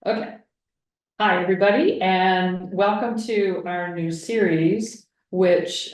Okay. Hi, everybody, and welcome to our new series, which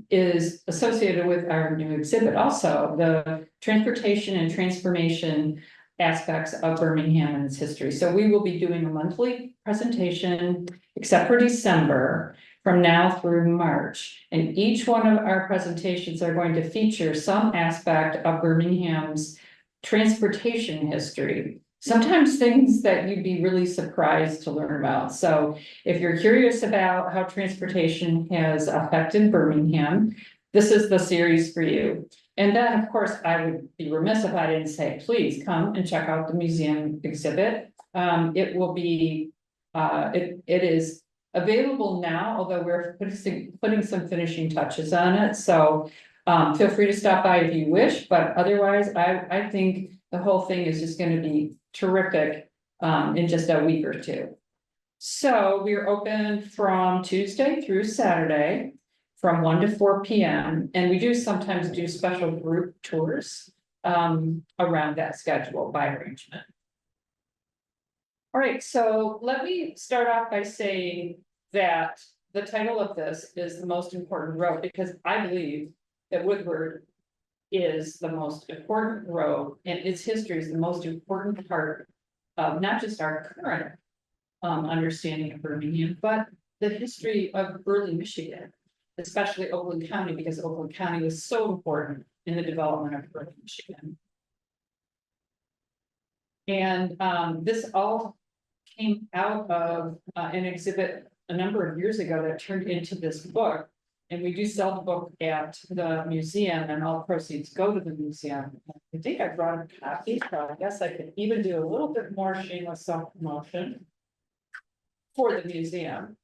is associated with our new exhibit also, the transportation and transformation aspects of Birmingham and its history. So we will be doing a monthly presentation, except for December, from now through March. And each one of our presentations are going to feature some aspect of Birmingham's transportation history. Sometimes things that you'd be really surprised to learn about. So if you're curious about how transportation has affected Birmingham, this is the series for you. And then, of course, I would be remiss if I didn't say, please come and check out the museum exhibit. It will be, it is available now, although we're putting some finishing touches on it. So feel free to stop by if you wish, but otherwise, I think the whole thing is just going to be terrific in just a week or two. So we're open from Tuesday through Saturday from 1 to 4 p.m. And we do sometimes do special group tours around that schedule by arrangement. All right, so let me start off by saying that the title of this is the most important road, because I believe that Woodward is the most important road, and its history is the most important part of not just our current understanding of Birmingham, but the history of early Michigan, especially Oakland County, because Oakland County was so important in the development of early Michigan. And this all came out of an exhibit a number of years ago that turned into this book. And we do sell the book at the museum, and all proceeds go to the museum. I think I brought a copy, so I guess I could even do a little bit more shameless self-promotion for the museum.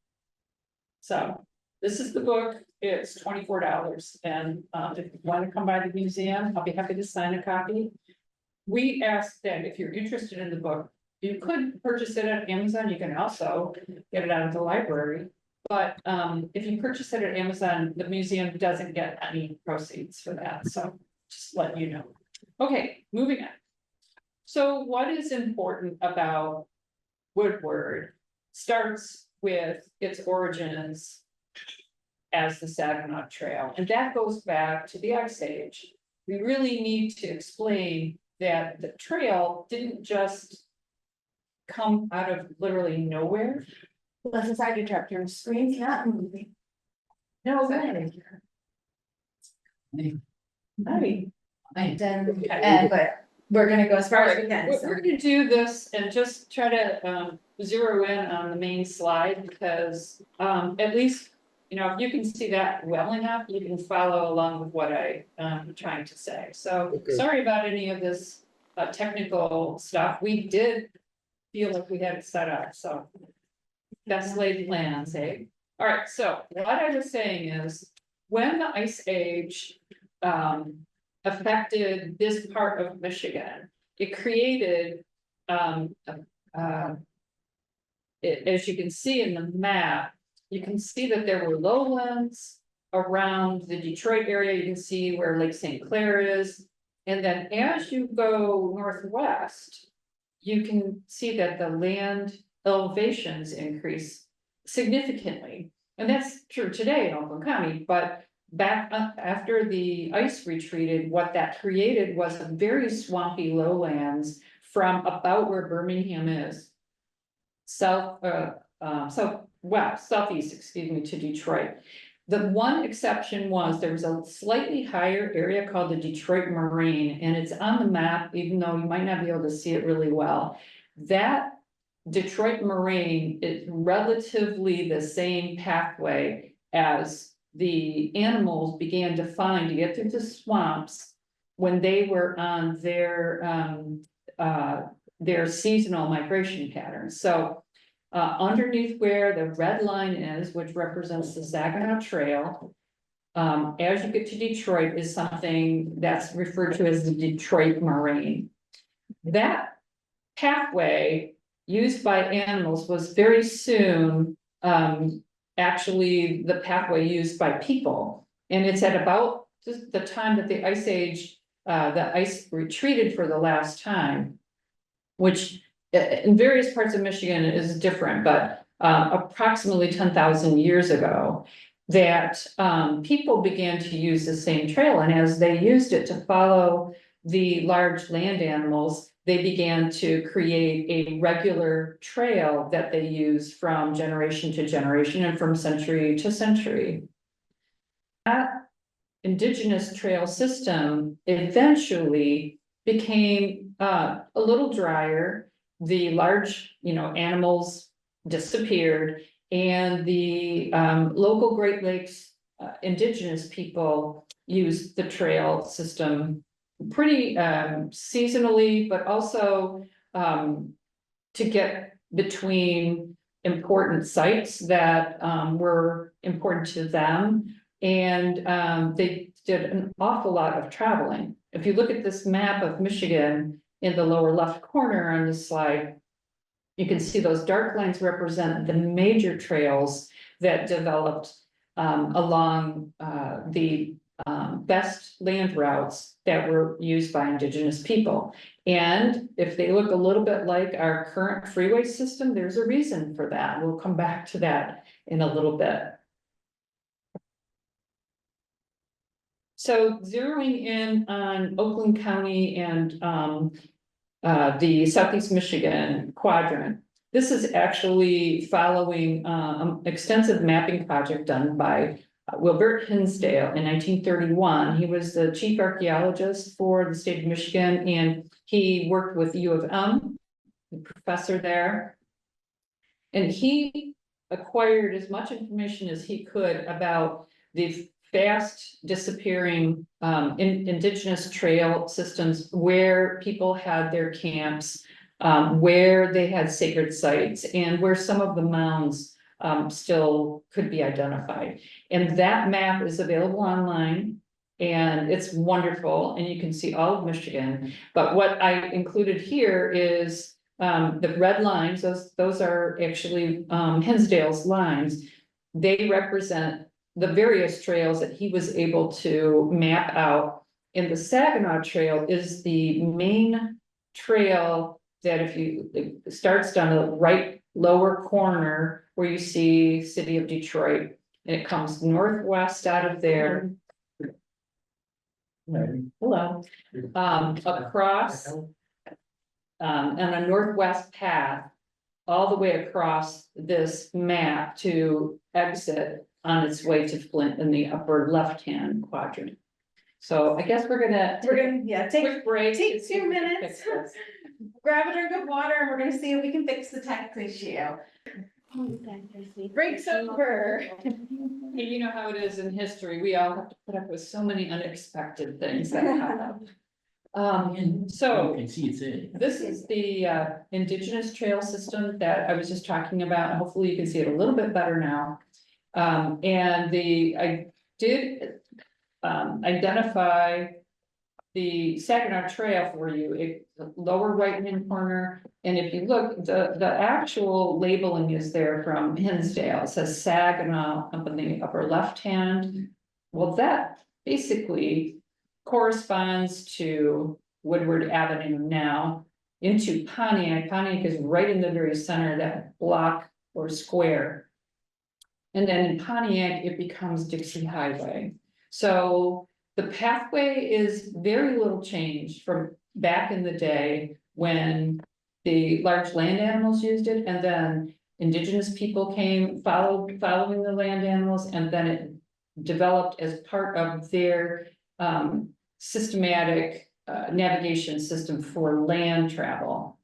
So this is the book. It's $24. And if you want to come by the museum, I'll be happy to sign a copy. We ask that if you're interested in the book, you could purchase it at Amazon. You can also get it out of the library. But if you purchase it at Amazon, the museum doesn't get any proceeds for that. So just let you know. Okay, moving on. So what is important about Woodward starts with its origins as the Saginaw Trail. And that goes back to the Ice Age. We really need to explain that the trail didn't just come out of literally nowhere. Let's decide to interrupt your screen's not moving. No way. Right. But we're gonna go as far as we can. We're gonna do this and just try to zero in on the main slide, because at least, you know, if you can see that well enough, you can follow along with what I'm trying to say. So okay. Sorry about any of this technical stuff. We did feel like we had it set up, so best laid plans, eh? All right, so what I was saying is, when the Ice Age affected this part of Michigan, it created, as you can see in the map, you can see that there were lowlands around the Detroit area. You can see where Lake St. Clair is. And then as you go northwest, you can see that the land elevations increase significantly. And that's true today in Oakland County, but back up after the ice retreated, what that created was a very swampy lowlands from about where Birmingham is. Southeast, excuse me, to Detroit. The one exception was there was a slightly higher area called the Detroit Moraine, and it's on the map, even though you might not be able to see it really well. That Detroit Moraine is relatively the same pathway as the animals began to find to get through the swamps when they were on their seasonal migration patterns. So underneath where the red line is, which represents the Saginaw Trail, as you get to Detroit, is something that's referred to as the Detroit Moraine. That pathway used by animals was very soon actually the pathway used by people. And it's at about just the time that the Ice Age, the ice retreated for the last time, which in various parts of Michigan is different, but approximately 10,000 years ago, that people began to use the same trail, and as they used it to follow the large land animals, they began to create a regular trail that they used from generation to generation and from century to century. That indigenous trail system eventually became a little drier. The large, animals disappeared, and the local Great Lakes indigenous people used the trail system pretty seasonally, but also to get between important sites that were important to them. And they did an awful lot of traveling. If you look at this map of Michigan in the lower left corner on this slide, you can see those dark lines represent the major trails that developed along the best land routes that were used by indigenous people. And if they look a little bit like our current freeway system, there's a reason for that. We'll come back to that in a little bit. So zeroing in on Oakland County and the Southeast Michigan quadrant, this is actually following an extensive mapping project done by Wilbert Hinsdale in 1931. He was the chief archaeologist for the state of Michigan, and he worked with U of M, the professor there. And he acquired as much information as he could about the fast disappearing indigenous trail systems, where people had their camps, where they had sacred sites, and where some of the mounds still could be identified. And that map is available online, and it's wonderful, and you can see all of Michigan. But what I included here is the red lines. Those are actually Hinsdale's lines. They represent the various trails that he was able to map out. And the Saginaw Trail is the main trail that, if you, it starts down the right lower corner where you see city of Detroit, and it comes northwest out of there. Hello. Across on a northwest path all the way across this map to exit on its way to Flint in the upper left-hand quadrant. So I guess we're gonna take quick break. take to see 2 if we can minutes. fix this. grab a drink of water, and we're gonna see if we can fix the tech issue. Break's over. You know how it is in history, we all have to put up with so many unexpected things that happen. So You can see it's in. this is the indigenous trail system that I was just talking about. Hopefully you can see it a little bit better now. And I did identify the Saginaw Trail for you. It's the lower right-hand corner. And if you look, the actual labeling is there from Hinsdale. It says Saginaw up in the upper left hand. Well, that basically corresponds to Woodward Avenue now into Pontiac. Pontiac is right in the very center of that block or square. And then in Pontiac, it becomes Dixie Highway. So the pathway is very little changed from back in the day when the large land animals used it, and then indigenous people came following the land animals, and then it developed as part of their systematic navigation system for land travel.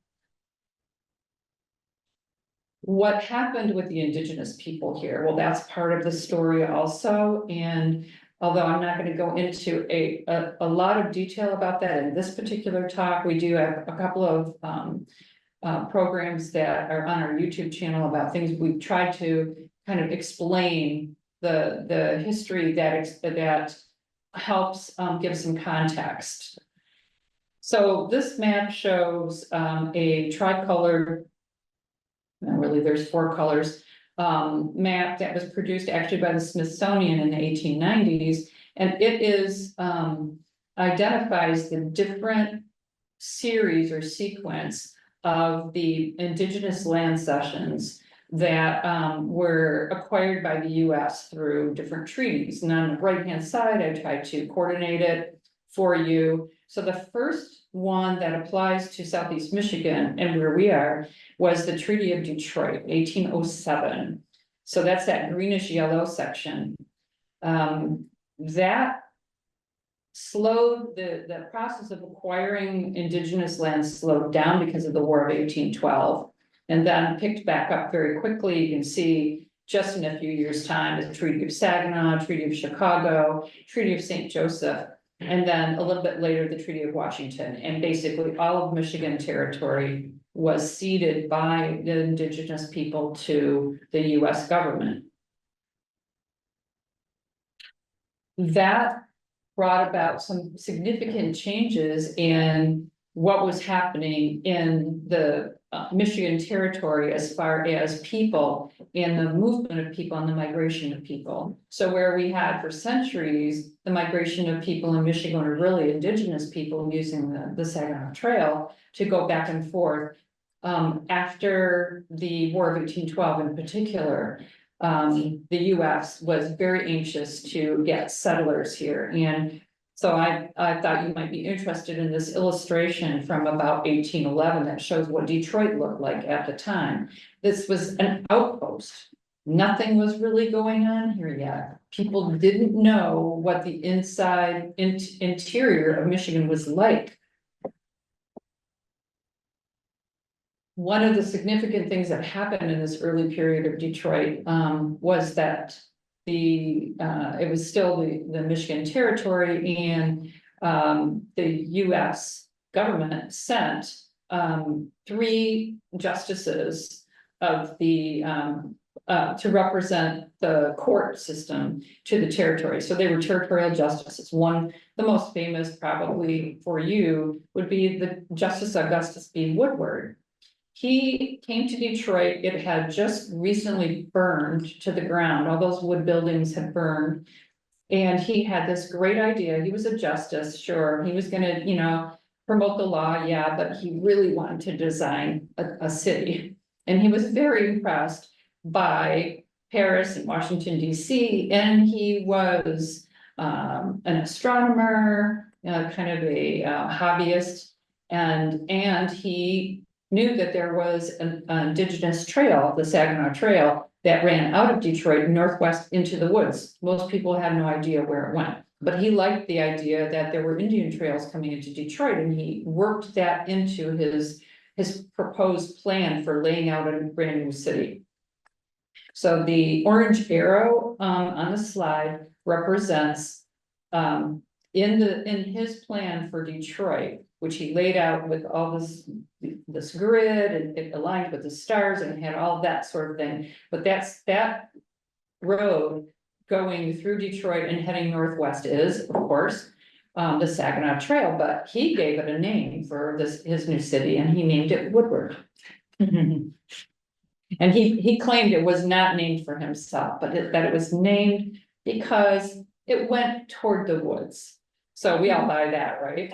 What happened with the indigenous people here? Well, that's part of the story also. And although I'm not going to go into a lot of detail about that in this particular talk, we do have a couple of programs that are on our YouTube channel about things we've tried to kind of explain the history that helps give some context. So this map shows a tricolored, really there's 4 colors, map that was produced actually by the Smithsonian in the 1890s. And it is identifies the different series or sequence of the indigenous land cessions that were acquired by the US through different treaties. And on the right-hand side, I tried to coordinate it for you. So the first one that applies to Southeast Michigan and where we are was the Treaty of Detroit, 1807. So that's that greenish yellow section. That slowed the process of acquiring indigenous lands slowed down because of the War of 1812, and then picked back up very quickly. You can see just in a few years' time, the Treaty of Saginaw, Treaty of Chicago, Treaty of St. Joseph, and then a little bit later, the Treaty of Washington. And basically all of Michigan territory was ceded by the indigenous people to the US government. That brought about some significant changes in what was happening in the Michigan territory as far as people and the movement of people and the migration of people. So where we had for centuries, the migration of people in Michigan are really indigenous people using the Saginaw Trail to go back and forth. After the War of 1812 in particular, the US was very anxious to get settlers here. And so I thought you might be interested in this illustration from about 1811 that shows what Detroit looked like at the time. This was an outpost. Nothing was really going on here yet. People didn't know what the interior of Michigan was like. One of the significant things that happened in this early period of Detroit was that it was still the Michigan territory, and the US government sent 3 justices of the to represent the court system to the territory. So they were territorial justices. The most famous probably for you would be the Justice Augustus B. Woodward. He came to Detroit. It had just recently burned to the ground. All those wood buildings had burned. And he had this great idea. He was a justice, sure. He was gonna, promote the law, yeah, but he really wanted to design a city. And he was very impressed by Paris and Washington, DC. And he was an astronomer, kind of a hobbyist. And he knew that there was an indigenous trail, the Saginaw Trail, that ran out of Detroit northwest into the woods. Most people had no idea where it went, but he liked the idea that there were Indian trails coming into Detroit, and he worked that into his proposed plan for laying out a brand new city. So the orange arrow on the slide represents in his plan for Detroit, which he laid out with all this grid, and it aligned with the stars and had all that sort of thing. But that road going through Detroit and heading northwest is, of course, the Saginaw Trail, but he gave it a name for his new city, and he named it Woodward. And he claimed it was not named for himself, but that it was named because it went toward the woods. So we all buy that, right?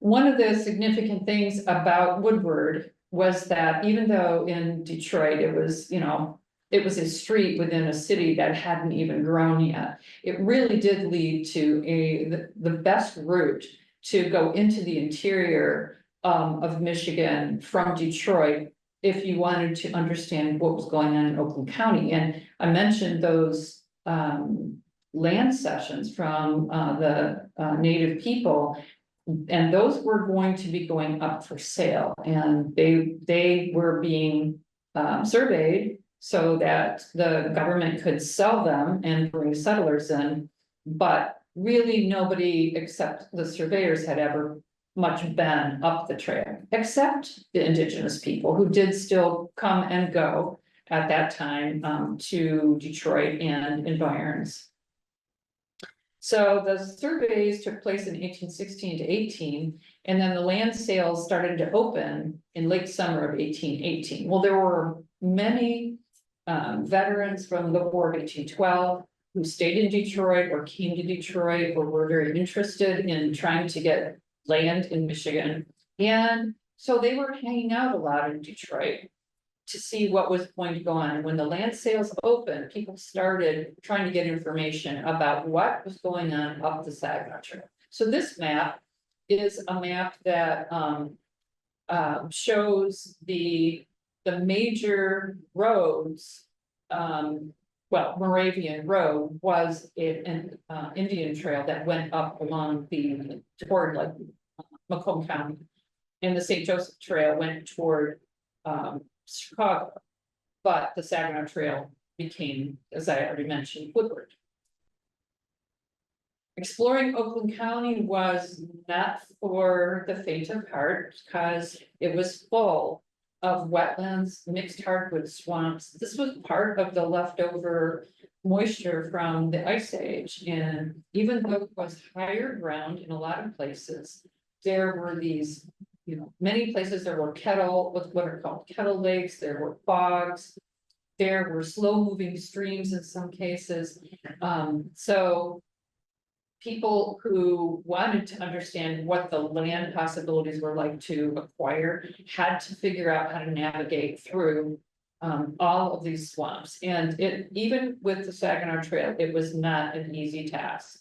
One of the significant things about Woodward was that even though in Detroit it was a street within a city that hadn't even grown yet, it really did lead to the best route to go into the interior of Michigan from Detroit if you wanted to understand what was going on in Oakland County. And I mentioned those land cessions from the native people, and those were going to be going up for sale, and they were being surveyed so that the government could sell them and bring settlers in. But really nobody except the surveyors had ever much been up the trail, except the indigenous people who did still come and go at that time to Detroit and environs. So the surveys took place in 1816 to 18, and then the land sales started to open in late summer of 1818. Well, there were many veterans from the War of 1812 who stayed in Detroit or came to Detroit or were very interested in trying to get land in Michigan. And so they were hanging out a lot in Detroit to see what was going to go on. And when the land sales opened, people started trying to get information about what was going on up the Saginaw Trail. So this map is a map that shows the major roads. Well, Moravian Road was an Indian trail that went up along toward like Macomb County. And the St. Joseph Trail went toward Chicago. But the Saginaw Trail became, as I already mentioned, Woodward. Exploring Oakland County was not for the faint of heart because it was full of wetlands, mixed hardwood swamps. This was part of the leftover moisture from the ice age. And even though it was higher ground in a lot of places, there were these, many places there were what are called kettle lakes, there were bogs, there were slow moving streams in some cases. So people who wanted to understand what the land possibilities were like to acquire had to figure out how to navigate through all of these swamps. And even with the Saginaw Trail, it was not an easy task.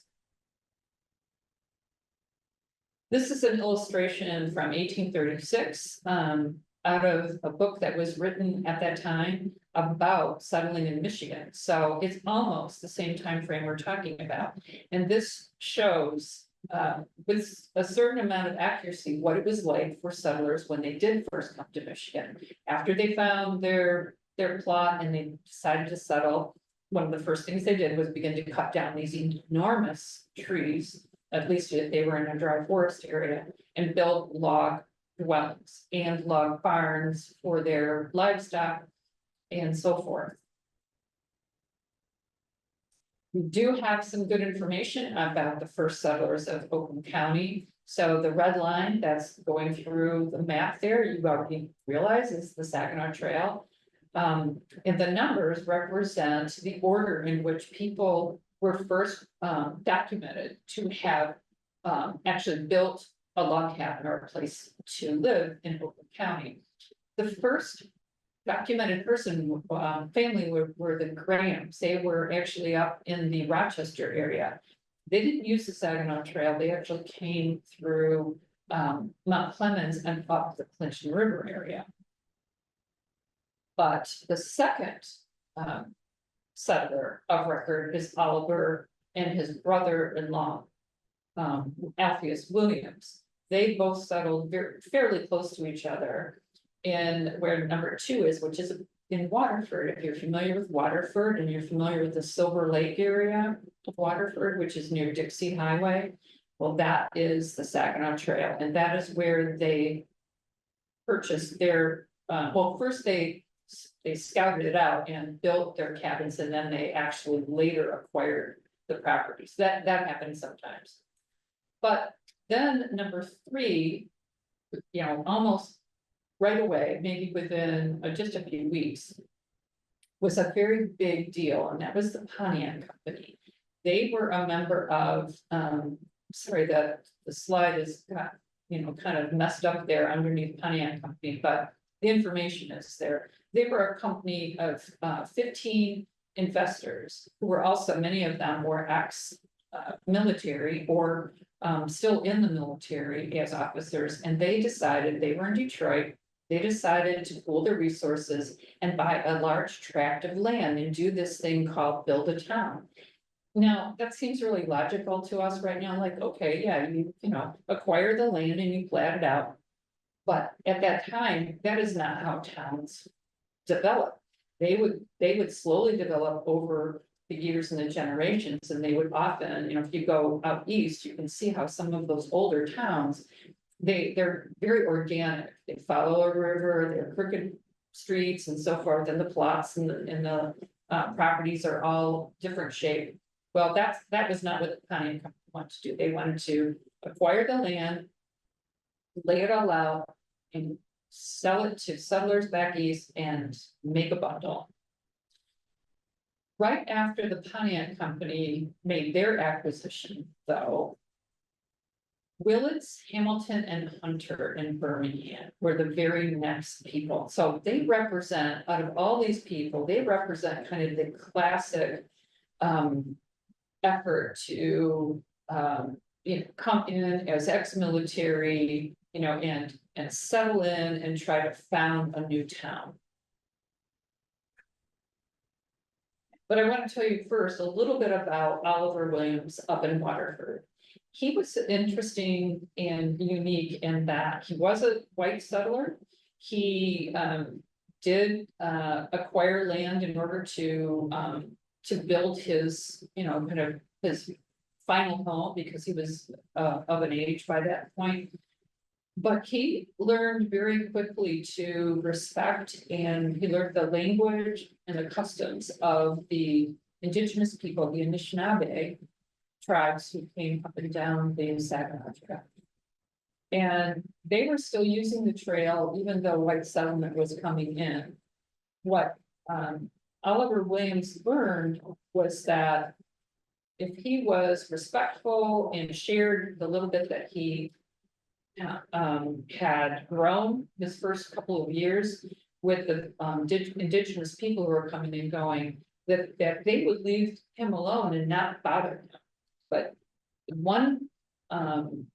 This is an illustration from 1836 out of a book that was written at that time about settling in Michigan. So it's almost the same time frame we're talking about. And this shows with a certain amount of accuracy what it was like for settlers when they did first come to Michigan. After they found their plot and they decided to settle, one of the first things they did was begin to cut down these enormous trees, at least if they were in a dry forest area, and build log dwellings and log barns for their livestock and so forth. We do have some good information about the first settlers of Oakland County. So the red line that's going through the map there, you already realize is the Saginaw Trail. And the numbers represent the order in which people were first documented to have actually built a log cabin or a place to live in Oakland County. The first documented family were the Grahams. They were actually up in the Rochester area. They didn't use the Saginaw Trail. They actually came through Mount Clemens and up the Clinton River area. But the second settler of record is Oliver and his brother-in-law, Alpheus Williams. They both settled fairly close to each other. And where number 2 is, which is in Waterford. If you're familiar with Waterford and you're familiar with the Silver Lake area of Waterford, which is near Dixie Highway, well, that is the Saginaw Trail. And that is where they purchased their, well, first they scouted it out and built their cabins, and then they actually later acquired the properties. That happens sometimes. But then number 3, almost right away, maybe within just a few weeks, was a very big deal, and that was the Pontiac Company. They were a member of, sorry, the slide is kind of messed up there underneath Pontiac Company, but the information is there. They were a company of 15 investors who were also, many of them were ex-military or still in the military as officers, and they decided, they were in Detroit, they decided to pool their resources and buy a large tract of land and do this thing called build a town. Now, that seems really logical to us right now, like, okay, yeah, you acquire the land and you plat it out. But at that time, that is not how towns develop. They would slowly develop over the years and the generations, and they would often, if you go out east, you can see how some of those older towns, they're very organic. They follow a river, they're crooked streets and so forth, and the plots and the properties are all different shape. Well, that was not what the Pontiac Company wanted to do. They wanted to acquire the land, lay it all out, and sell it to settlers back east and make a bundle. Right after the Pontiac Company made their acquisition, though, Willits, Hamilton, and Hunter in Birmingham were the very next people. So they represent, out of all these people, they represent kind of the classic effort to come in as ex-military, and settle in and try to found a new town. But I want to tell you first a little bit about Oliver Williams up in Waterford. He was interesting and unique in that he was a white settler. He did acquire land in order to build his, kind of his final home, because he was of an age by that point. But he learned very quickly to respect, and he learned the language and the customs of the indigenous people, the Anishinaabe tribes who came up and down the Saginaw Trail. And they were still using the trail, even though white settlement was coming in. What Oliver Williams learned was that if he was respectful and shared the little bit that he had grown his first couple of years with the indigenous people who were coming and going, that they would leave him alone and not bother him. But one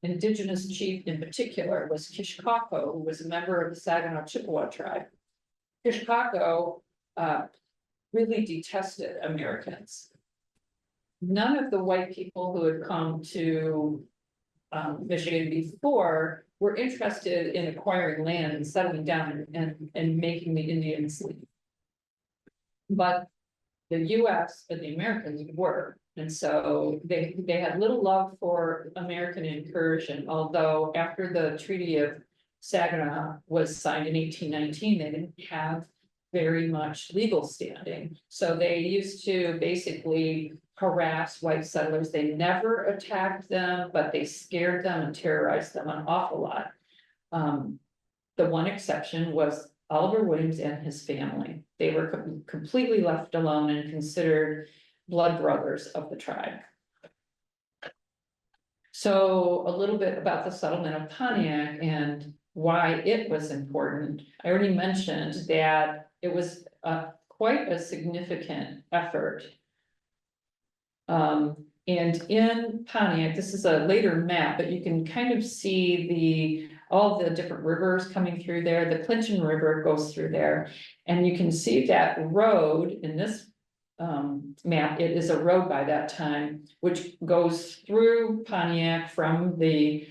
indigenous chief in particular was Kishkako, who was a member of the Saginaw Chippewa tribe. Kishkako really detested Americans. None of the white people who had come to Michigan before were interested in acquiring land and settling down and making the Indians leave. But the US and the Americans were, and so they had little love for American incursion, although after the Treaty of Saginaw was signed in 1819, they didn't have very much legal standing. So they used to basically harass white settlers. They never attacked them, but they scared them and terrorized them an awful lot. The one exception was Oliver Williams and his family. They were completely left alone and considered blood brothers of the tribe. So a little bit about the settlement of Pontiac and why it was important. I already mentioned that it was quite a significant effort. And in Pontiac, this is a later map, but you can kind of see all the different rivers coming through there. The Clinton River goes through there, and you can see that road in this map. It is a road by that time, which goes through Pontiac from the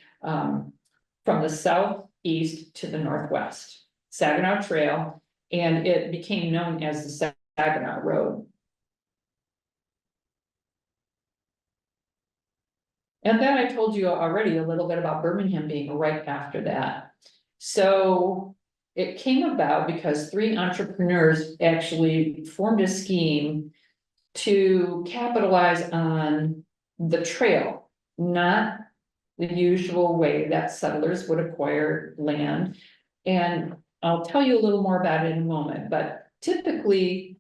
southeast to the northwest, Saginaw Trail, and it became known as the Saginaw Road. And then I told you already a little bit about Birmingham being right after that. So it came about because three entrepreneurs actually formed a scheme to capitalize on the trail, not the usual way that settlers would acquire land. And I'll tell you a little more about it in a moment, but typically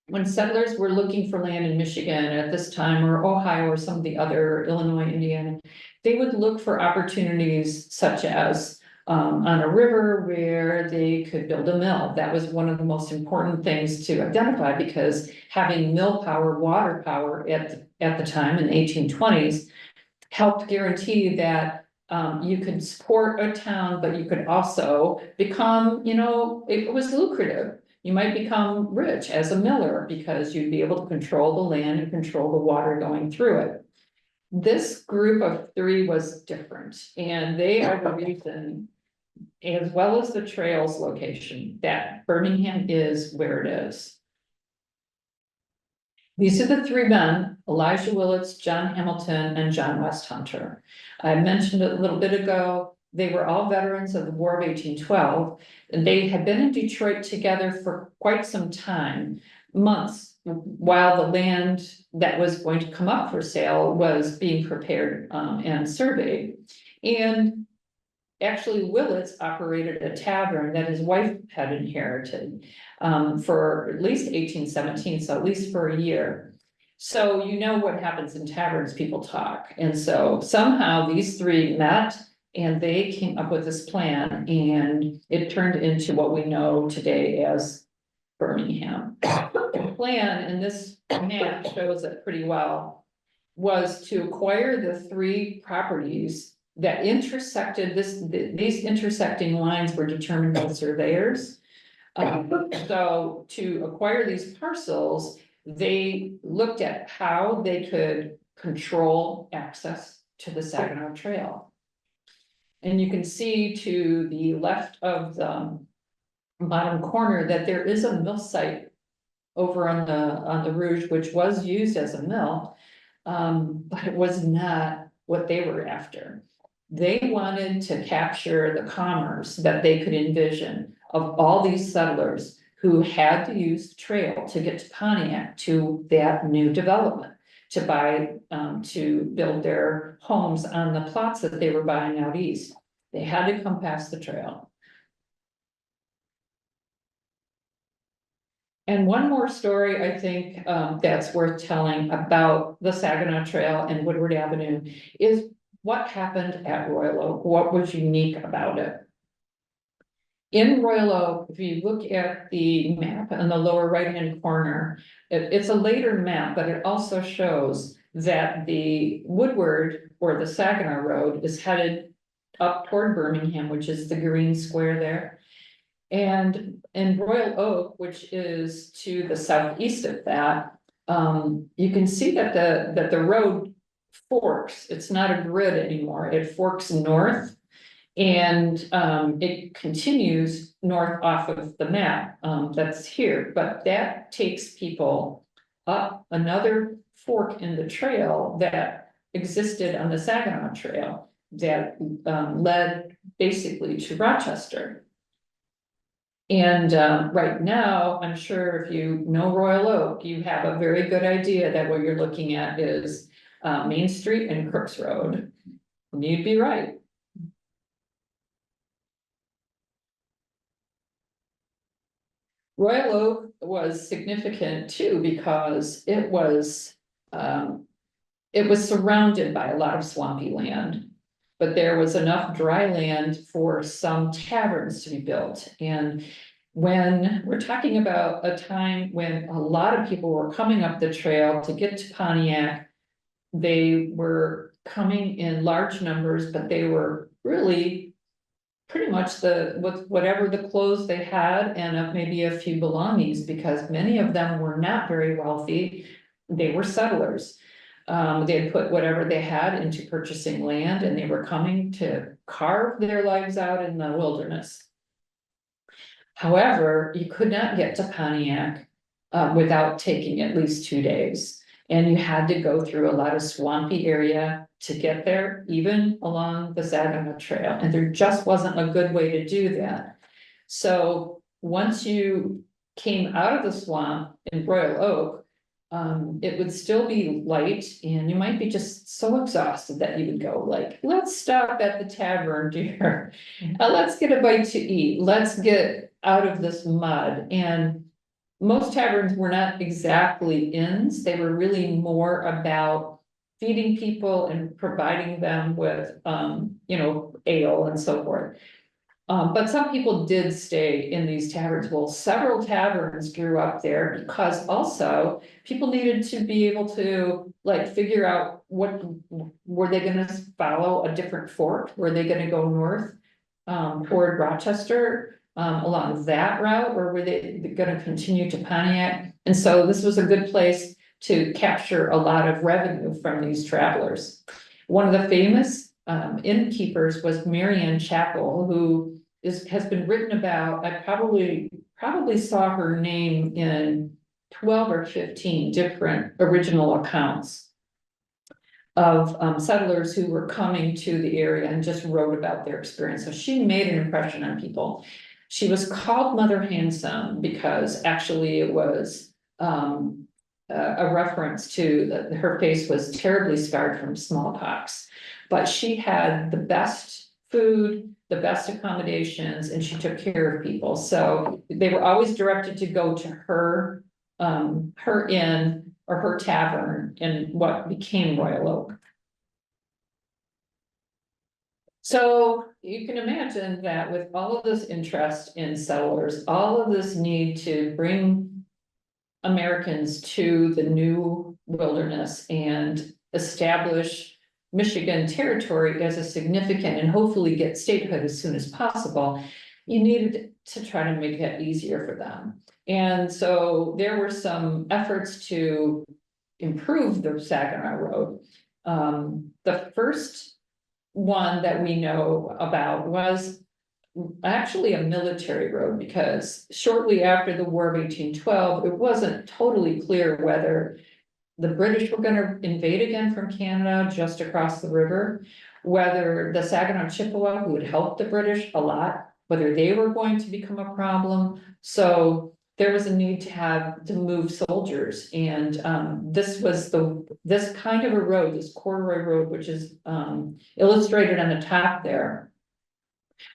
when settlers were looking for land in Michigan at this time, or Ohio, or some of the other, Illinois, Indiana, they would look for opportunities such as on a river where they could build a mill. That was one of the most important things to identify, because having mill power, water power at the time in the 1820s helped guarantee that you could support a town, but you could also become, it was lucrative. You might become rich as a miller because you'd be able to control the land and control the water going through it. This group of three was different, and they are the reason, as well as the trail's location, that Birmingham is where it is. These are the three men: Elijah Willits, John Hamilton, and John West Hunter. I mentioned it a little bit ago. They were all veterans of the War of 1812, and they had been in Detroit together for quite some time, months, while the land that was going to come up for sale was being prepared and surveyed. And actually, Willits operated a tavern that his wife had inherited for at least 1817, so at least for a year. So you know what happens in taverns, people talk, and so somehow these three met. And they came up with this plan, and it turned into what we know today as Birmingham. The plan, and this map shows it pretty well, was to acquire the three properties that intersected these intersecting lines were determined by surveyors. So to acquire these parcels, they looked at how they could control access to the Saginaw Trail. And you can see to the left of the bottom corner that there is a mill site over on the Rouge, which was used as a mill. But it was not what they were after. They wanted to capture the commerce that they could envision of all these settlers who had to use the trail to get to Pontiac, to that new development, to buy, to build their homes on the plots that they were buying out east. They had to come past the trail. And one more story, I think, that's worth telling about the Saginaw Trail and Woodward Avenue is what happened at Royal Oak, what was unique about it. In Royal Oak, if you look at the map in the lower right-hand corner, it's a later map, but it also shows that the Woodward or the Saginaw Road is headed up toward Birmingham, which is the green square there. And in Royal Oak, which is to the southeast of that, you can see that the road forks. It's not a grid anymore. It forks north, and it continues north off of the map that's here. But that takes people up another fork in the trail that existed on the Saginaw Trail that led basically to Rochester. And right now, I'm sure if you know Royal Oak, you have a very good idea that what you're looking at is Main Street and Crooks Road. And you'd be right. Royal Oak was significant too because it was surrounded by a lot of swampy land. But there was enough dry land for some taverns to be built. And when we're talking about a time when a lot of people were coming up the trail to get to Pontiac, they were coming in large numbers, but they were really pretty much with whatever the clothes they had and maybe a few belongings, because many of them were not very wealthy. They were settlers. They had put whatever they had into purchasing land, and they were coming to carve their lives out in the wilderness. However, you could not get to Pontiac without taking at least 2 days. And you had to go through a lot of swampy area to get there, even along the Saginaw Trail. And there just wasn't a good way to do that. So once you came out of the swamp in Royal Oak, it would still be light, and you might be just so exhausted that you would go like, let's stop at the tavern, dear. Let's get a bite to eat. Let's get out of this mud. And most taverns were not exactly inns. They were really more about feeding people and providing them with, ale and so forth. But some people did stay in these taverns. Well, several taverns grew up there because also people needed to be able to figure out were they gonna follow a different fork? Were they gonna go north toward Rochester along that route, or were they gonna continue to Pontiac? And so this was a good place to capture a lot of revenue from these travelers. One of the famous innkeepers was Marianne Chapel, who has been written about. I probably saw her name in 12 or 15 different original accounts of settlers who were coming to the area and just wrote about their experience. So she made an impression on people. She was called Mother Handsome because actually it was a reference to that her face was terribly scarred from smallpox, but she had the best food, the best accommodations, and she took care of people. So they were always directed to go to her inn or her tavern in what became Royal Oak. So you can imagine that with all of this interest in settlers, all of this need to bring Americans to the new wilderness and establish Michigan territory as a significant and hopefully get statehood as soon as possible, you needed to try to make that easier for them. And so there were some efforts to improve the Saginaw Road. The first one that we know about was actually a military road, because shortly after the War of 1812, it wasn't totally clear whether the British were going to invade again from Canada just across the river, whether the Saginaw Chippewa, who had helped the British a lot, whether they were going to become a problem. So there was a need to move soldiers, and this kind of a road, this corduroy road, which is illustrated on the top there,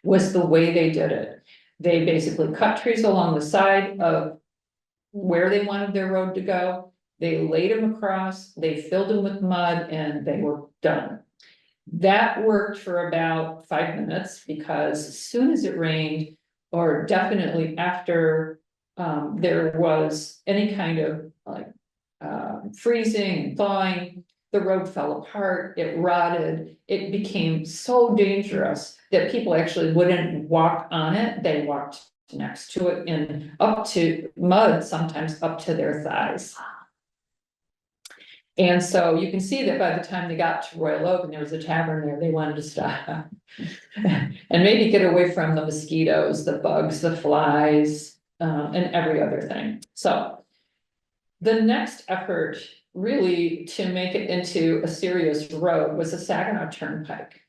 was the way they did it. They basically cut trees along the side of where they wanted their road to go. They laid them across, they filled them with mud, and they were done. That worked for about 5 minutes, because as soon as it rained, or definitely after there was any kind of like freezing and thawing, the road fell apart, it rotted, it became so dangerous that people actually wouldn't walk on it, they walked next to it and up to mud, sometimes up to their thighs. And so you can see that by the time they got to Royal Oak and there was a tavern there, they wanted to stop and maybe get away from the mosquitoes, the bugs, the flies, and every other thing. So the next effort really to make it into a serious road was the Saginaw Turnpike.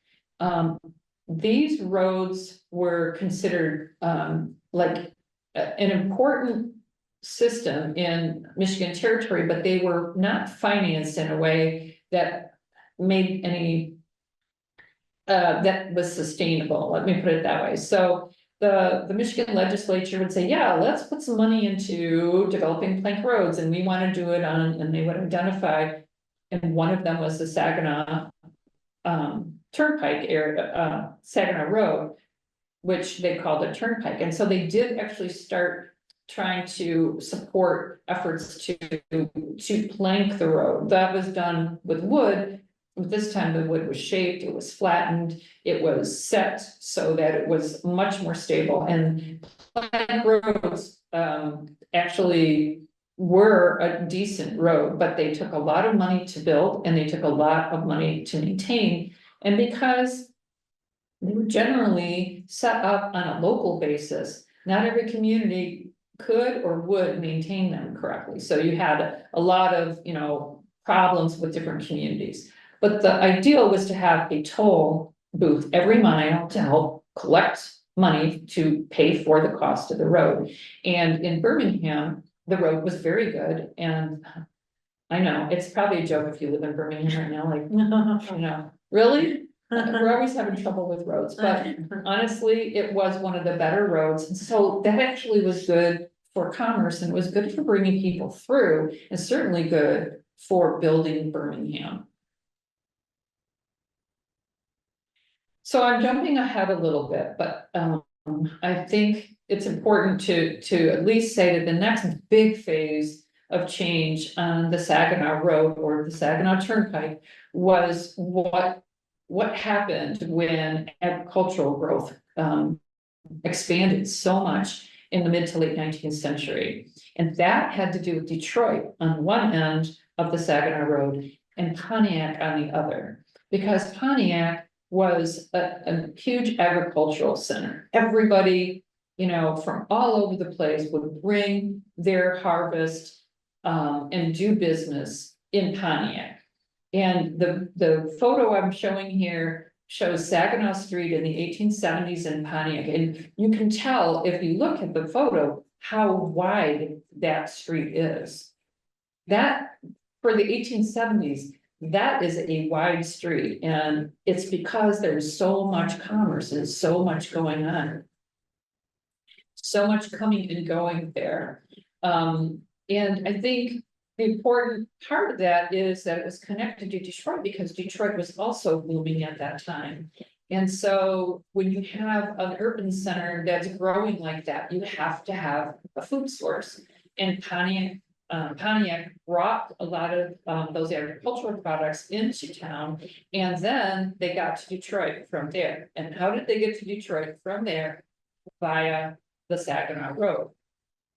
These roads were considered like an important system in Michigan territory, but they were not financed in a way that made any that was sustainable. Let me put it that way. So the Michigan legislature would say, yeah, let's put some money into developing plank roads, and we want to do it on, and they would identify, and one of them was the Saginaw Turnpike area, Saginaw Road, which they called a turnpike. And so they did actually start trying to support efforts to plank the road. That was done with wood. This time the wood was shaped, it was flattened, it was set so that it was much more stable. And plank roads actually were a decent road, but they took a lot of money to build and they took a lot of money to maintain. And because they were generally set up on a local basis, not every community could or would maintain them correctly. So you had a lot of, problems with different communities. But the ideal was to have a toll booth every mile to help collect money to pay for the cost of the road. And in Birmingham, the road was very good. And I know it's probably a joke if you live in Birmingham right now, like, really? We're always having trouble with roads, but honestly, it was one of the better roads. And so that actually was good for commerce and was good for bringing people through, and certainly good for building Birmingham. So I'm jumping ahead a little bit, but I think it's important to at least say that the next big phase of change on the Saginaw Road or the Saginaw Turnpike was what happened when agricultural growth expanded so much in the mid to late 19th century. And that had to do with Detroit on one end of the Saginaw Road and Pontiac on the other, because Pontiac was a huge agricultural center. Everybody, from all over the place would bring their harvest and do business in Pontiac. And the photo I'm showing here shows Saginaw Street in the 1870s in Pontiac. And you can tell if you look at the photo how wide that street is. That, for the 1870s, that is a wide street, and it's because there's so much commerce and so much going on. So much coming and going there. And I think the important part of that is that it was connected to Detroit because Detroit was also booming at that time. And so when you have an urban center that's growing like that, you have to have a food source. And Pontiac brought a lot of those agricultural products into town. And then they got to Detroit from there. And how did they get to Detroit from there? Via the Saginaw Road.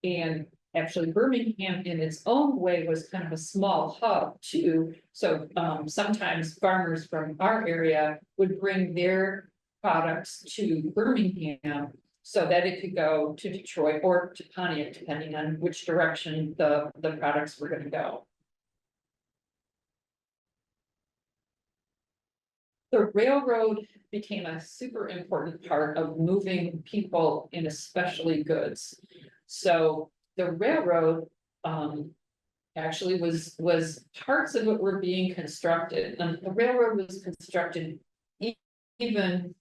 And actually Birmingham in its own way was kind of a small hub too. So sometimes farmers from our area would bring their products to Birmingham so that it could go to Detroit or to Pontiac, depending on which direction the products were going to go. The railroad became a super important part of moving people and especially goods. So the railroad actually was parts of it were being constructed, and the railroad was constructed even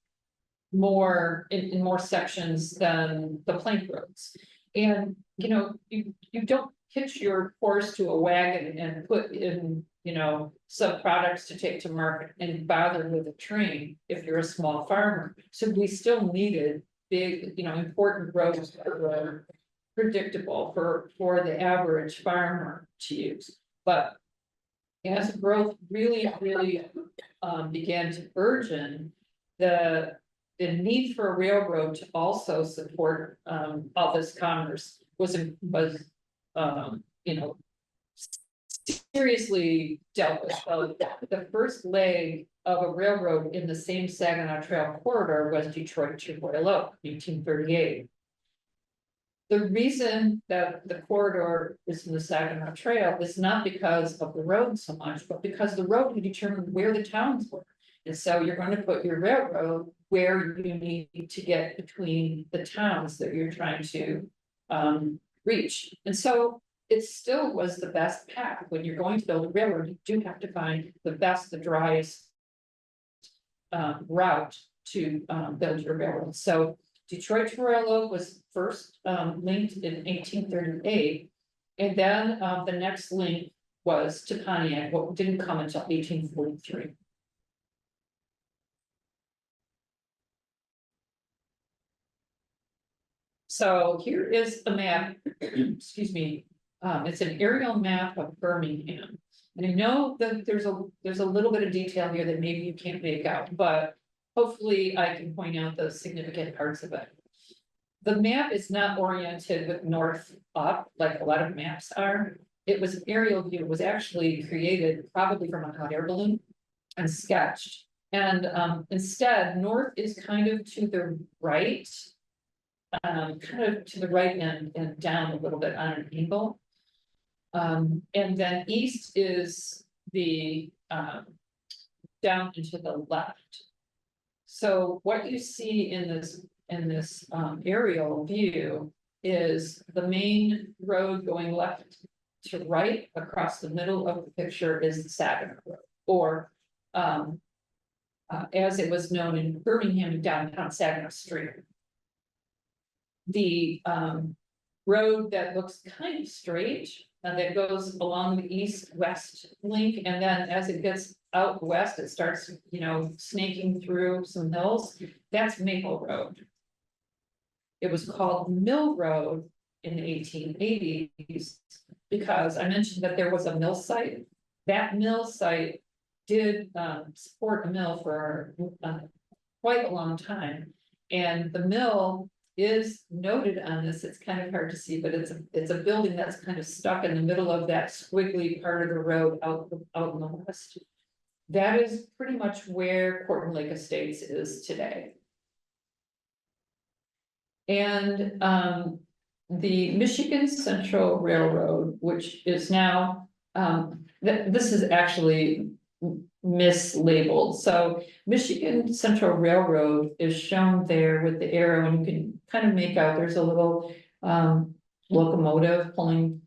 more in more sections than the plank roads. And you know, you don't hitch your horse to a wagon and put in, you know, some products to take to market and bother with a train if you're a small farmer. So we still needed big, you know, important roads that were predictable for the average farmer to use. But as growth really began to burgeon, the need for a railroad to also support all this commerce was you know, seriously dealt with. So the first leg of a railroad in the same Saginaw Trail corridor was Detroit to Royal Oak, 1838. The reason that the corridor is in the Saginaw Trail is not because of the road so much, but because the road determined where the towns were. And so you're going to put your railroad where you need to get between the towns that you're trying to reach. And so it still was the best path. When you're going to build a railroad, you do have to find the best, the driest route to build your railroad. So Detroit to Royal Oak was first linked in 1838, and then the next link was to Pontiac, what didn't come until 1843. So here is a map, excuse me, it's an aerial map of Birmingham. And I know that there's a little bit of detail here that maybe you can't make out, but hopefully I can point out the significant parts of it. The map is not oriented with north up like a lot of maps are. It was an aerial view. It was actually created probably from a hot air balloon and sketched. And instead, north is kind of to the right, kind of to the right and down a little bit on an angle. And then east is the down and to the left. So what you see in this aerial view is the main road going left to right across the middle of the picture is the Saginaw Road, or as it was known in Birmingham, downtown Saginaw Street. The road that looks kind of straight that goes along the east-west link, and then as it gets out west, it starts, you know, snaking through some hills. That's Maple Road. It was called Mill Road in the 1880s because I mentioned that there was a mill site. That mill site did support a mill for quite a long time, and the mill is noted on this. It's kind of hard to see, but it's a building that's kind of stuck in the middle of that squiggly part of the road out in the west. That is pretty much where Corton Lake Estates is today. And the Michigan Central Railroad, which is now, this is actually mislabeled. So Michigan Central Railroad is shown there with the arrow, and you can kind of make out there's a little locomotive pulling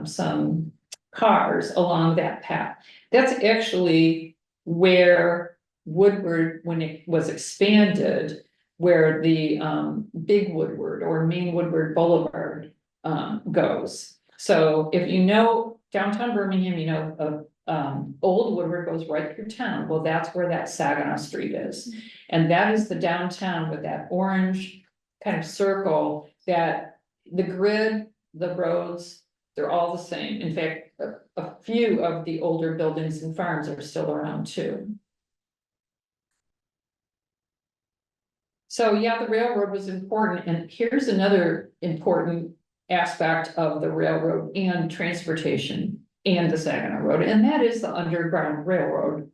some cars along that path. That's actually where Woodward, when it was expanded, where the Big Woodward or Main Woodward Boulevard goes. So if you know downtown Birmingham, you know, Old Woodward goes right through town. Well, that's where that Saginaw Street is. And that is the downtown with that orange kind of circle, that the grid, the roads, they're all the same. In fact, a few of the older buildings and farms are still around too. So yeah, the railroad was important, and here's another important aspect of the railroad and transportation and the Saginaw Road, and that is the Underground Railroad.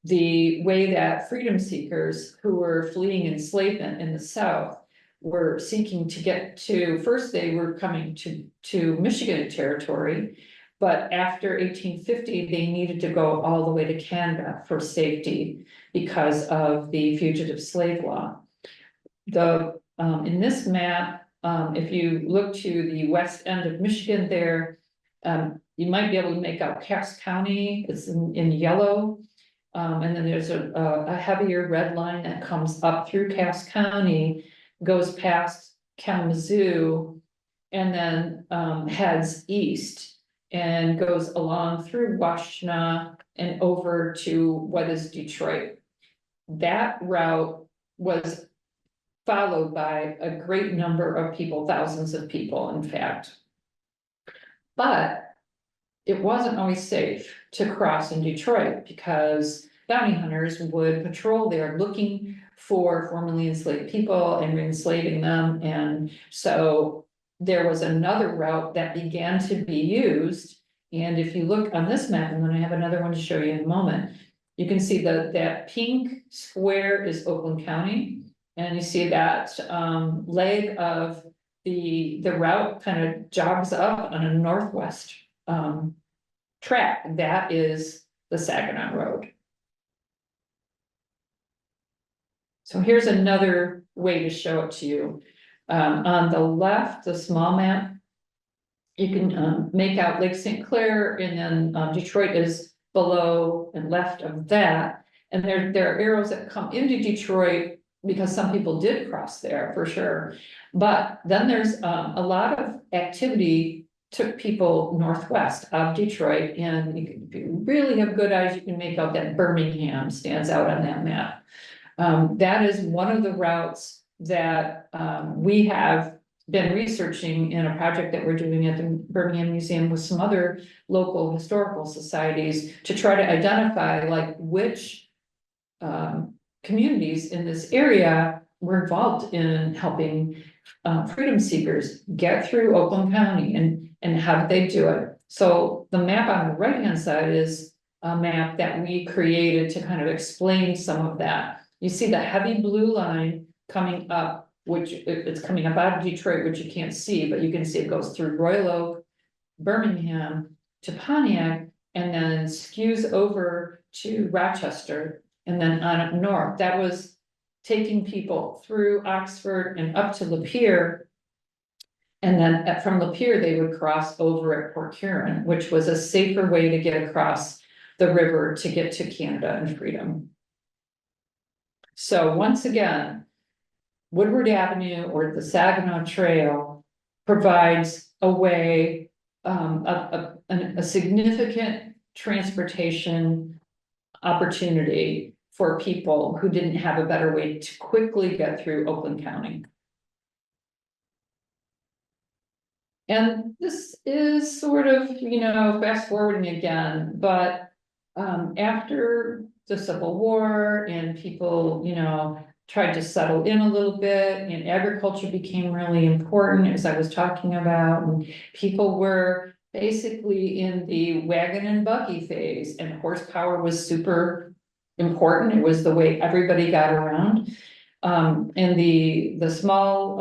The way that freedom seekers who were fleeing enslavement in the South were seeking to get to, first they were coming to Michigan territory, but after 1850, they needed to go all the way to Canada for safety because of the fugitive slave law. In this map, if you look to the west end of Michigan there, you might be able to make out Cass County, it's in yellow. And then there's a heavier red line that comes up through Cass County, goes past Kalamazoo, and then heads east and goes along through Washtenaw and over to what is Detroit. That route was followed by a great number of people, thousands of people, in fact. But it wasn't always safe to cross in Detroit because bounty hunters would patrol there looking for formerly enslaved people and enslaving them. And so there was another route that began to be used. And if you look on this map, and then I have another one to show you in a moment, you can see that pink square is Oakland County. And you see that leg of the route kind of jogs up on a northwest track. That is the Saginaw Road. So here's another way to show it to you. On the left, the small map, you can make out Lake St. Clair, and then Detroit is below and left of that. And there are arrows that come into Detroit because some people did cross there for sure. But then there's a lot of activity took people northwest of Detroit, and if you really have good eyes, you can make out that Birmingham stands out on that map. That is one of the routes that we have been researching in a project that we're doing at the Birmingham Museum with some other local historical societies to try to identify like which communities in this area were involved in helping freedom seekers get through Oakland County, and how did they do it. So the map on the right hand side is a map that we created to kind of explain some of that. You see the heavy blue line coming up, which it's coming up out of Detroit, which you can't see, but you can see it goes through Royal Oak, Birmingham to Pontiac, and then skews over to Rochester, and then on up north. That was taking people through Oxford and up to Lapeer. And then from Lapeer, they would cross over at Port Huron, which was a safer way to get across the river to get to Canada and freedom. So once again, Woodward Avenue or the Saginaw Trail provides a way, a significant transportation opportunity for people who didn't have a better way to quickly get through Oakland County. And this is sort of, fast forwarding again, but after the Civil War and people, tried to settle in a little bit, and agriculture became really important, as I was talking about, and people were basically in the wagon and buggy phase, and horsepower was super important. It was the way everybody got around. And the small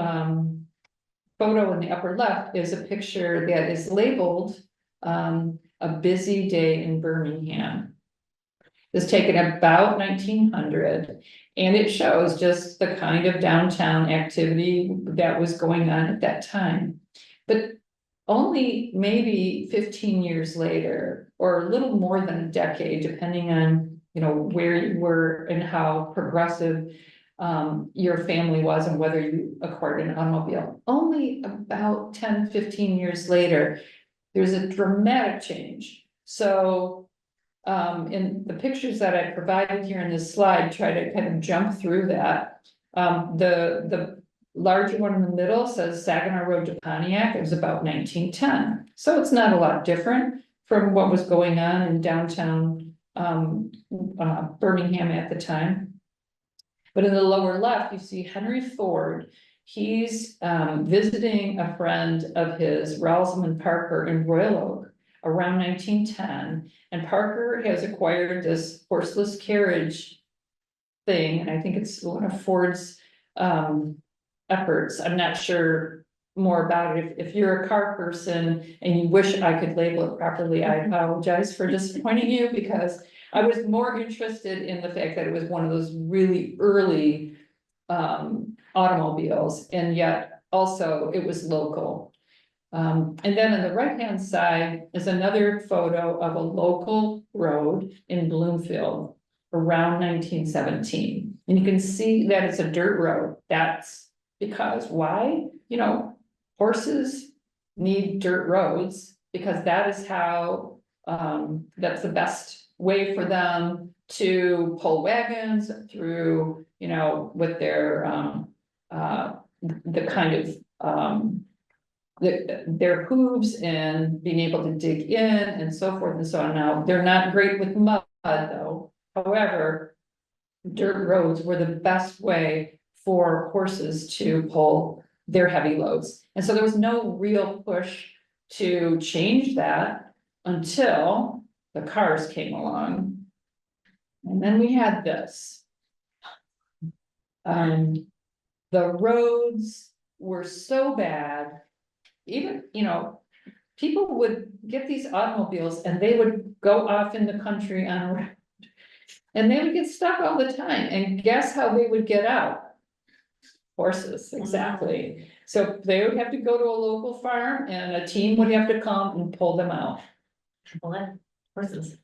photo in the upper left is a picture that is labeled a busy day in Birmingham. It's taken about 1900, and it shows just the kind of downtown activity that was going on at that time. But only maybe 15 years later, or a little more than a decade, depending on where you were and how progressive your family was and whether you acquired an automobile. Only about 10, 15 years later, there's a dramatic change. So in the pictures that I provided here in this slide, try to kind of jump through that. The larger one in the middle says Saginaw Road to Pontiac. It was about 1910. So it's not a lot different from what was going on in downtown Birmingham at the time. But in the lower left, you see Henry Ford. He's visiting a friend of his, Rosamond Parker, in Royal Oak around 1910. And Parker has acquired this horseless carriage thing, and I think it's one of Ford's efforts. I'm not sure more about it. If you're a car person and you wish I could label it properly, I apologize for disappointing you, because I was more interested in the fact that it was one of those really early automobiles, and yet also it was local. And then on the right-hand side is another photo of a local road in Bloomfield around 1917. And you can see that it's a dirt road. That's because why? You know, horses need dirt roads because that is how, that's the best way for them to pull wagons through, you know, with their, the kind of, their hooves and being able to dig in and so forth and so on. Now, they're not great with mud though. However, dirt roads were the best way for horses to pull their heavy loads. And so there was no real push to change that until the cars came along. And then we had this. The roads were so bad, even, you know, people would get these automobiles and they would go off in the country on a road. And they would get stuck all the time, and guess how they would get out? Horses, exactly. So they would have to go to a local farm and a team would have to come and pull them out. Horses.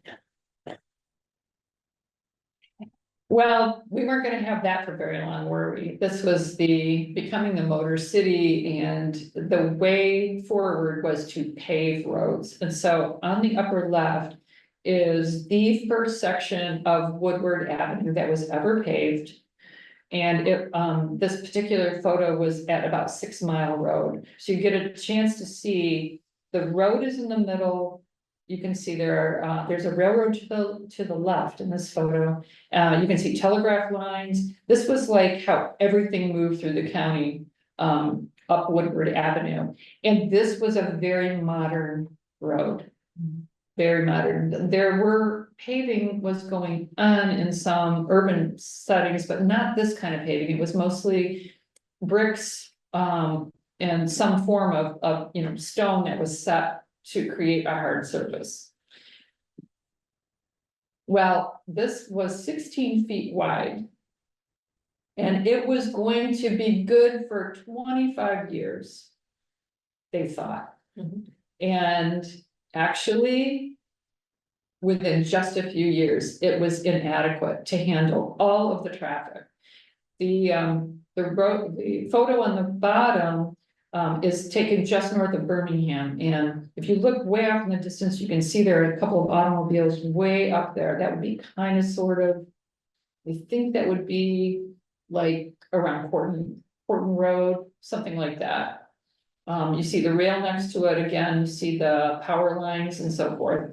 Well, we weren't gonna have that for very long, were we? This was the becoming the motor city, and the way forward was to pave roads. And so on the upper left is the first section of Woodward Avenue that was ever paved. And it, this particular photo was at about 6 Mile Road. So you get a chance to see the road is in the middle. You can see there are, there's a railroad to the left in this photo. You can see telegraph lines. This was like how everything moved through the county, up Woodward Avenue. And this was a very modern road. Very modern. There were paving was going on in some urban settings, but not this kind of paving. It was mostly bricks, and some form of, you know, stone that was set to create a hard surface. Well, this was 16 feet wide. And it was going to be good for 25 years, they thought. And actually, within just a few years, it was inadequate to handle all of the traffic. The photo on the bottom is taken just north of Birmingham, and if you look way off in the distance, you can see there are a couple of automobiles way up there. That would be kind of sort of, I think that would be like around Horton Road, something like that. You see the rail next to it again, you see the power lines and so forth.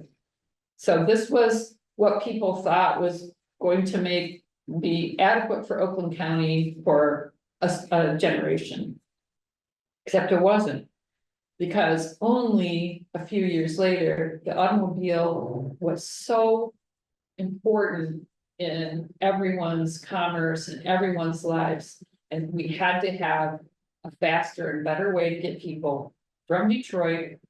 So this was what people thought was going to be adequate for Oakland County for a generation. Except it wasn't, because only a few years later, the automobile was so important in everyone's commerce and everyone's lives. And we had to have a faster and better way to get people from Detroit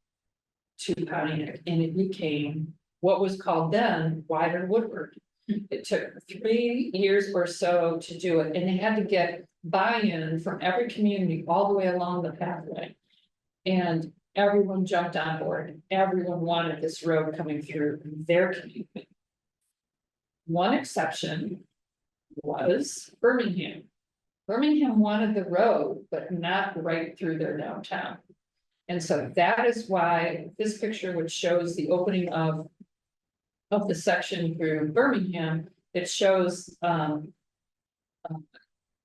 to Pontiac, and it became what was called then Wider Woodward. It took 3 years or so to do it, and they had to get buy-in from every community all the way along the pathway. And everyone jumped on board. Everyone wanted this road coming through their community. One exception was Birmingham. Birmingham wanted the road, but not right through their downtown. And so that is why this picture, which shows the opening of the section through Birmingham, it shows,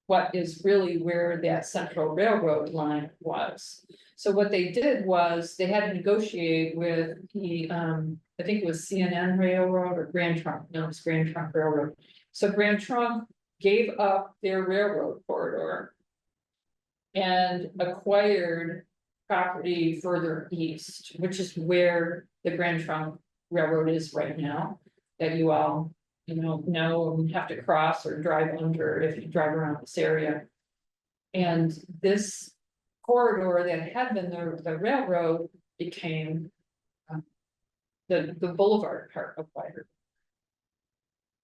what is really where that Central Railroad line was. So what they did was they had to negotiate with the, I think it was CNN Railroad or Grand Trunk, no, it was Grand Trunk Railroad. So Grand Trunk gave up their railroad corridor and acquired property further east, which is where the Grand Trunk Railroad is right now, that you all, know and have to cross or drive under if you drive around this area. And this corridor that had been the railroad became the boulevard part of White.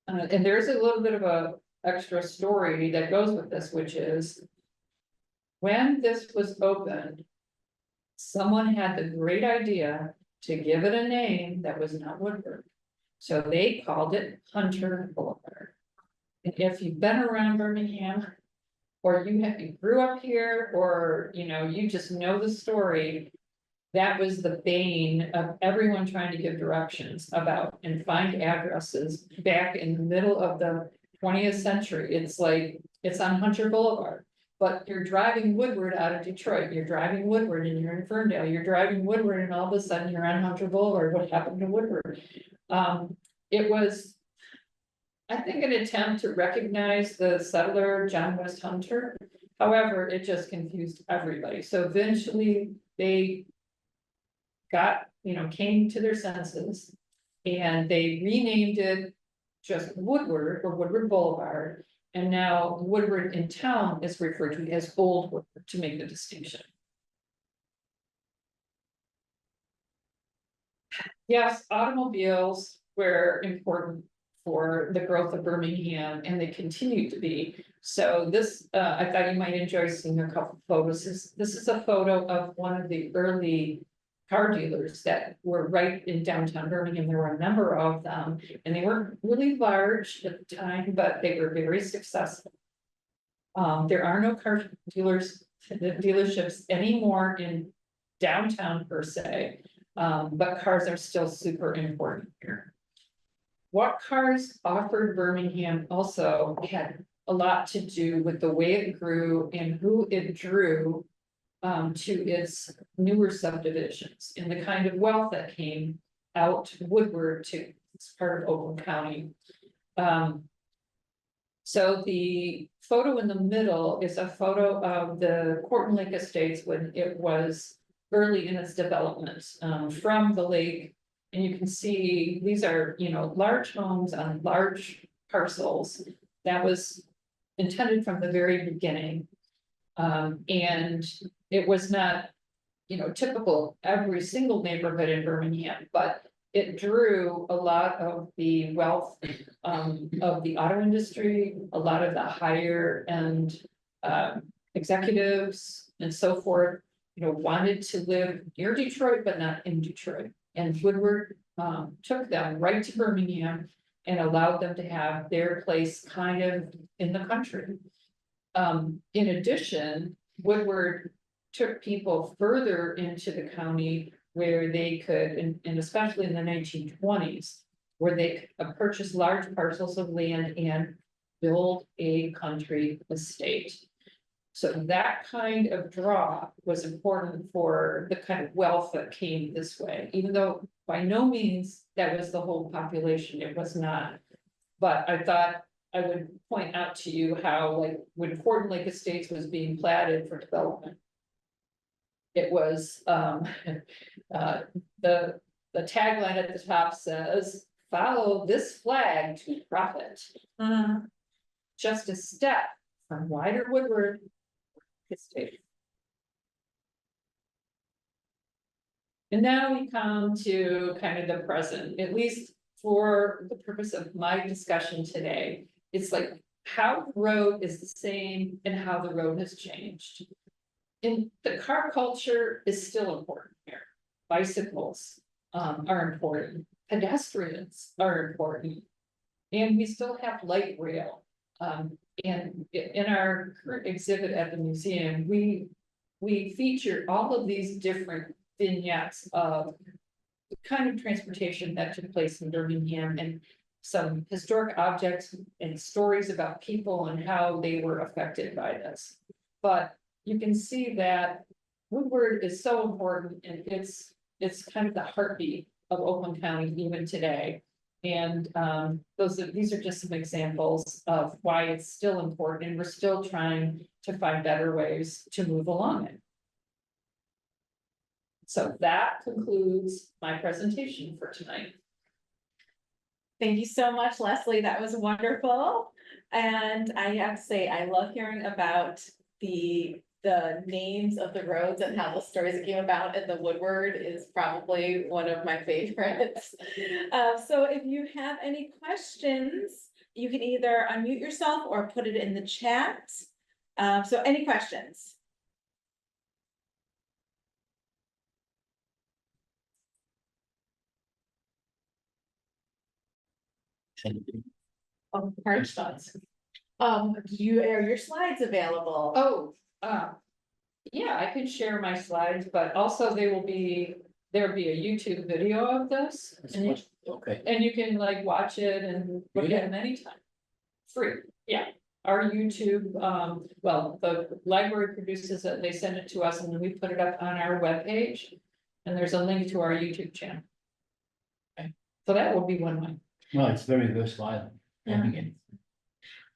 And there's a little bit of a extra story that goes with this, which is when this was opened, someone had the great idea to give it a name that was not Woodward. So they called it Hunter Boulevard. And if you've been around Birmingham, or you grew up here, or you just know the story, that was the bane of everyone trying to give directions about and find addresses back in the middle of the 20th century. It's like it's on Hunter Boulevard. But you're driving Woodward out of Detroit, you're driving Woodward and you're in Ferndale, you're driving Woodward and all of a sudden you're on Hunter Boulevard. What happened to Woodward? It was, I think, an attempt to recognize the settler John West Hunter. However, it just confused everybody. So eventually they got, came to their senses and they renamed it just Woodward or Woodward Boulevard. And now Woodward in town is referred to as Old Woodward to make the distinction. Yes, automobiles were important for the growth of Birmingham and they continue to be. So this, I thought you might enjoy seeing a couple photos. This is a photo of one of the early car dealers that were right in downtown Birmingham. There were a number of them and they weren't really large at the time, but they were very successful. There are no car dealerships anymore in downtown per se, but cars are still super important here. What cars offered Birmingham also had a lot to do with the way it grew and who it drew to its newer subdivisions and the kind of wealth that came out Woodward to it's part of Oakland County. So the photo in the middle is a photo of the Corton Lake Estates when it was early in its development from the lake. And you can see these are, large homes on large parcels. That was intended from the very beginning. And it was not, typical every single neighborhood in Birmingham, but it drew a lot of the wealth of the auto industry, a lot of the higher end executives and so forth, wanted to live near Detroit, but not in Detroit. And Woodward took them right to Birmingham and allowed them to have their place kind of in the country. In addition, Woodward took people further into the county where they could, and especially in the 1920s, where they could purchase large parcels of land and build a country estate. So that kind of draw was important for the kind of wealth that came this way, even though by no means that was the whole population, it was not. But I thought I would point out to you how, like, when Corton Lake Estates was being platted for development, it was the tagline at the top says, "Follow this flag to profit." Just a step from wider Woodward Estate. And now we come to kind of the present, at least for the purpose of my discussion today. It's like how the road is the same and how the road has changed. And the car culture is still important here. Bicycles are important. Pedestrians are important. And we still have light rail. And in our current exhibit at the museum, we we feature all of these different vignettes of the kind of transportation that took place in Birmingham and some historic objects and stories about people and how they were affected by this. But you can see that Woodward is so important, and it's kind of the heartbeat of Oakland County even today. And these are just some examples of why it's still important, and we're still trying to find better ways to move along it. So that concludes my presentation for tonight. Thank you so much, Leslie. That was wonderful. And I have to say, I love hearing about the names of the roads and how the stories came about, and the Woodward is probably one of my favorites. So if you have any questions, you can either unmute yourself or put it in the chat. So any questions? Hard spots. Are your slides available? Oh, yeah, I could share my slides, but also there'll be a YouTube video of this. Okay. And you can like watch it and look at it anytime. Free, yeah. Our YouTube, well, the library produces it, they send it to us, and then we put it up on our webpage. And there's a link to our YouTube channel. Okay, so that would be one way. Well, it's very versatile. Having it.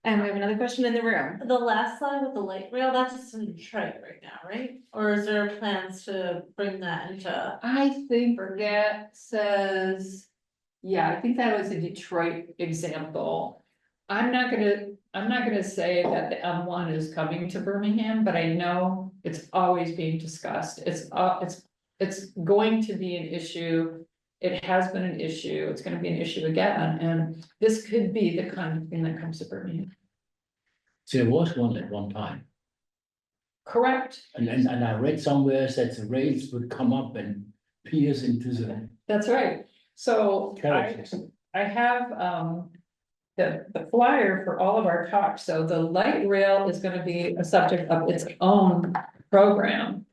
And we have another question in the room. The last slide with the light rail, that's just in Detroit right now, right? Or is there plans to bring that into? I think that says, yeah, I think that was a Detroit example. I'm not gonna say that the M1 is coming to Birmingham, but I know it's always being discussed. It's going to be an issue. It has been an issue. It's gonna be an issue again, and this could be the kind of thing that comes to Birmingham. There was one at one time. Correct. And I read somewhere that the rails would come up and pierce into the That's right. So carriages. I have the flyer for all of our talks. So the light rail is gonna be a subject of its own program.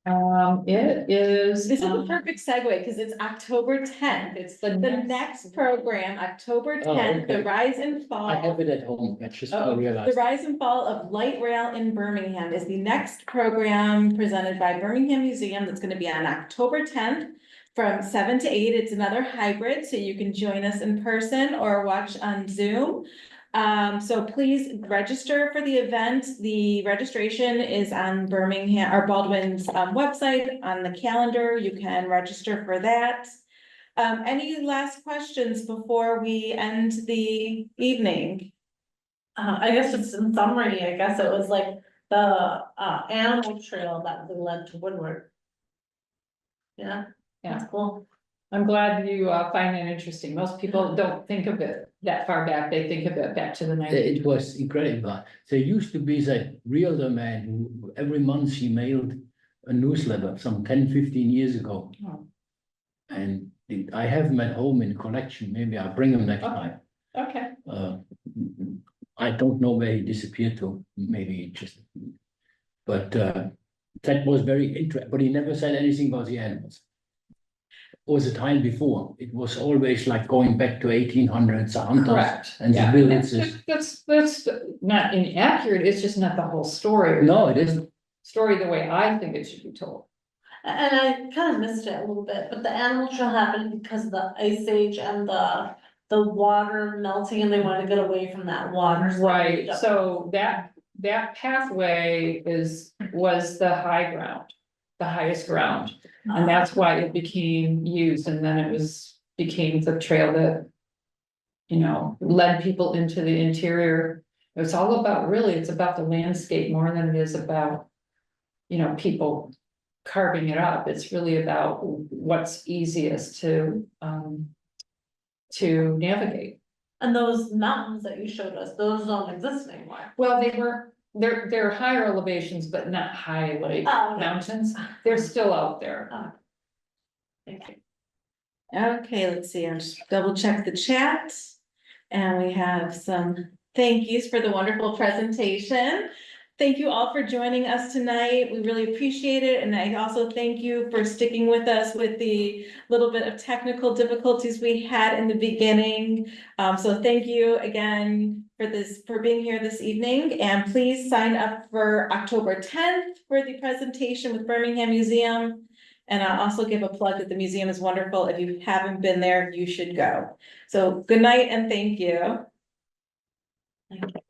It is. This is a perfect segue because it's October 10th. It's the next program, October 10th, okay. the rise and fall. I have it at home. I just Oh, realized. The rise and fall of light rail in Birmingham is the next program presented by Birmingham Museum that's gonna be on October 10th from 7 to 8. It's another hybrid, so you can join us in person or watch on Zoom. So please register for the event. The registration is on Birmingham or Baldwin's website on the calendar. You can register for that. Any last questions before we end the evening? I guess it's in summary, I guess it was like the animal trail that led to Woodward. Yeah, that's cool. I'm glad you find that interesting. Most people don't think of it that far back. They think of it back to the 90s. It was incredible. There used to be that realtor man who every month he mailed a newsletter some 10-15 years ago. Oh. And I have him at home in a collection. Maybe I'll bring him next Okay. time. Okay, I don't know where he disappeared to, maybe he just. But that was very interesting, but he never said anything about the animals. Or the time before, it was always like going back to 1800s, hunters correct. and the Yeah, villages. that's not inaccurate. It's just not the whole story. No, it isn't. Story the way I think it should be told. And I kind of missed it a little bit, but the animal trail happened because of the ice age and the water melting, and they wanted to get away from that water. so they Right, moved up. so that pathway was the high ground, the highest ground. And that's why it became used, and then it became the trail that, led people into the interior. It's all about, really, it's about the landscape more than it is about, people carving it up. It's really about what's easiest to navigate. And those mountains that you showed us, those don't exist anymore. Well, they're higher elevations, but not high like Oh, okay. mountains. They're still out there. Thank you. Okay, let's see, I'll just double check the chat. And we have some thank yous for the wonderful presentation. Thank you all for joining us tonight. We really appreciate it. And I also thank you for sticking with us with the little bit of technical difficulties we had in the beginning. So thank you again for being here this evening. And please sign up for October 10th for the presentation with Birmingham Museum. And I'll also give a plug that the museum is wonderful. If you haven't been there, you should go. So good night and thank you. Thank you.